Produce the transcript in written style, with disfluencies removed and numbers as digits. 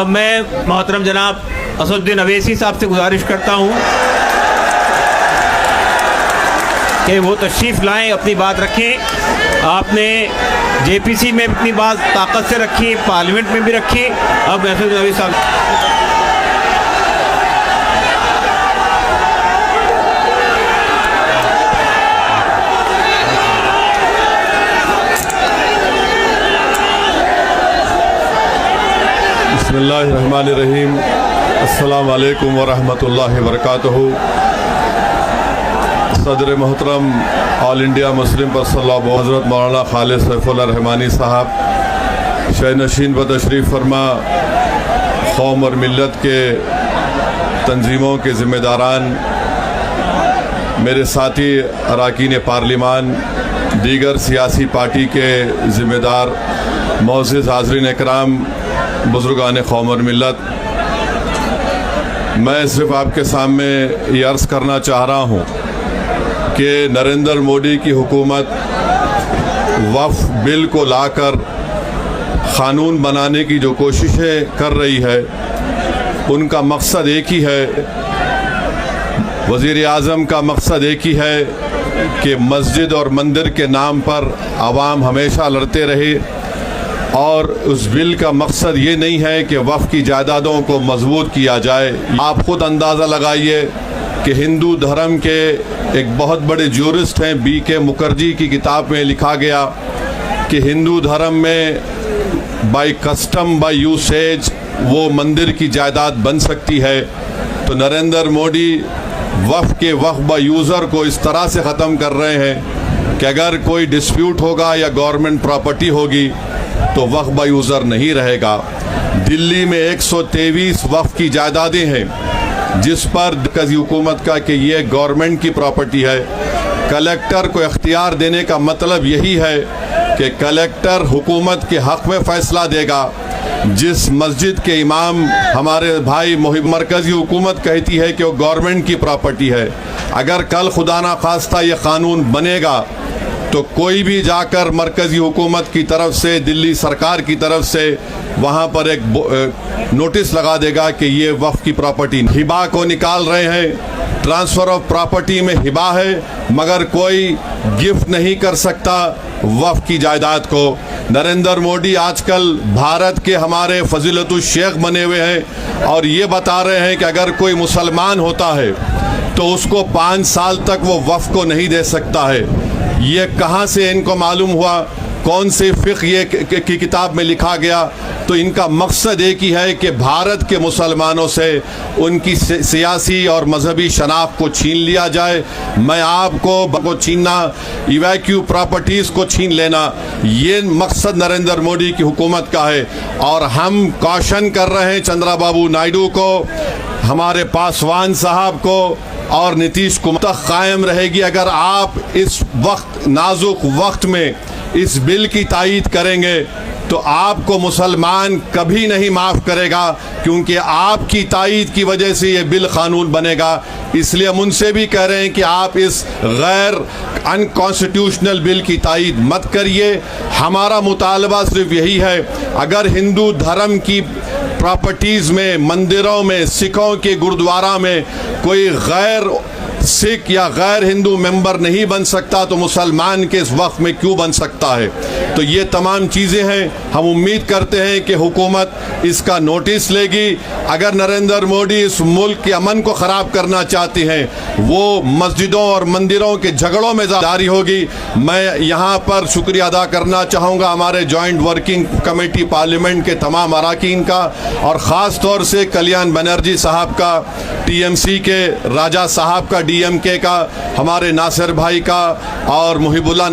मैं मोहतरम जनाब असदुद्दीन अवैसी साहब से गुजारिश करता हूँ कि वो तशरीफ़ लाएं, अपनी बात रखें। आपने जेपीसी में अपनी बात ताकत से रखी, पार्लियामेंट में भी रखी। अब असदुद्दीन अवैसी साहब बिस्मिल्लाहिर्रहमानिर्रहीम। अस्सलाम वालेकुम वरहमतुल्लाहि वबरकातुहू। सदर मोहतरम ऑल इंडिया मुस्लिम पर्सनल हज़रत मौलाना खालिद सैफुल्लाह रहमानी साहब शहनशीन व तशरीफ़ फरमा, कौम और मिल्लत के तंजीमों के ज़िम्मेदारान, मेरे साथी अरकान पार्लिमान, दीगर सियासी पार्टी के ज़िम्मेदार, मोअज़्ज़िज़ हाज़रीन इकराम, बुज़ुर्गान कौम और मिल्लत, मैं सिर्फ आपके सामने ये अर्ज़ करना चाह रहा हूँ कि नरेंद्र मोदी की हुकूमत वक्फ़ बिल को लाकर क़ानून बनाने की जो कोशिशें कर रही है, उनका मकसद एक ही है। वज़ीर आज़म का मकसद एक ही है कि मस्जिद और मंदिर के नाम पर आवाम हमेशा लड़ते रहे, और उस बिल का मकसद ये नहीं है कि वक्फ़ की जायदादों को मजबूत किया जाए। आप ख़ुद अंदाज़ा लगाइए कि हिंदू धर्म के एक बहुत बड़े ज्यूरिस्ट हैं, BK मुखर्जी की किताब में लिखा गया कि हिंदू धर्म में बाय कस्टम बाय यूसेज वो मंदिर की जायदाद बन सकती है। तो नरेंद्र मोदी वक्फ़ के वक्फ़ बाय यूज़र को इस तरह से ख़त्म कर रहे हैं कि अगर कोई डिस्प्यूट होगा या गवर्नमेंट प्रॉपर्टी होगी तो वक्फ़ बाय यूज़र नहीं रहेगा। दिल्ली में 123 वक्फ़ की जायदादें हैं जिस पर मरकज़ी हुकूमत का कि ये गवर्नमेंट की प्रॉपर्टी है। कलेक्टर को इख्तियार देने का मतलब यही है कि कलेक्टर हुकूमत के हक़ में फ़ैसला देगा। जिस मस्जिद के इमाम हमारे भाई मरकज़ी हुकूमत कहती है कि वो गवर्नमेंट की प्रॉपर्टी है, अगर कल खुदा ना खास्ता ये क़ानून बनेगा तो कोई भी जाकर मरकज़ी हुकूमत की तरफ से, दिल्ली सरकार की तरफ से वहाँ पर एक नोटिस लगा देगा कि ये वक्फ़ की प्रॉपर्टी। हिबा को निकाल रहे हैं, ट्रांसफ़र ऑफ प्रॉपर्टी में हिबा है, मगर कोई गिफ्ट नहीं कर सकता वक्फ़ की जायदाद को। नरेंद्र मोदी आजकल भारत के हमारे फजीलतुल शेख बने हुए हैं और ये बता रहे हैं कि अगर कोई मुसलमान होता है तो उसको 5 साल तक वो वक्फ़ को नहीं दे सकता है। ये कहाँ से इनको मालूम हुआ? कौन से फ़िक़्ह ये की किताब में लिखा गया? तो इनका मकसद एक ही है कि भारत के मुसलमानों से उनकी सियासी और मजहबी शनाख्त को छीन लिया जाए। मैं आपको छीनना, इवैक्यू प्रॉपर्टीज़ को छीन लेना, ये मकसद नरेंद्र मोदी की हुकूमत का है। और हम कॉशन कर रहे हैं चंद्रबाबू नायडू को, हमारे पासवान साहब को और नीतीश कुमार तक कायम रहेगी अगर आप इस वक्त नाजुक वक्त में इस बिल की तायीद करेंगे तो आपको मुसलमान कभी नहीं माफ़ करेगा, क्योंकि आपकी तायीद की वजह से ये बिल क़ानून बनेगा। इसलिए हम उनसे भी कह रहे हैं कि आप इस गैर अनकॉन्स्टिट्यूशनल बिल की तायीद मत करिए। हमारा मुतालबा सिर्फ यही है, अगर हिंदू धर्म की प्रॉपर्टीज़ में, मंदिरों में, सिखों के गुरुद्वारा में कोई गैर सिख या गैर हिंदू मेंबर नहीं बन सकता तो मुसलमान के इस वक्फ में क्यों बन सकता है? तो ये तमाम चीज़ें हैं। हम उम्मीद करते हैं कि हुकूमत इसका नोटिस लेगी। अगर नरेंद्र मोदी इस मुल्क के अमन को ख़राब करना चाहते हैं, वो मस्जिदों और मंदिरों के झगड़ों में जारी होगी। मैं यहाँ पर शुक्रिया अदा करना चाहूँगा हमारे जॉइंट वर्किंग कमेटी पार्लियामेंट के तमाम अरकान का, और ख़ास तौर से कल्याण बनर्जी साहब का, TMC के राजा साहब का, DMK का, हमारे नासिर भाई का और मुहिबुल्लाह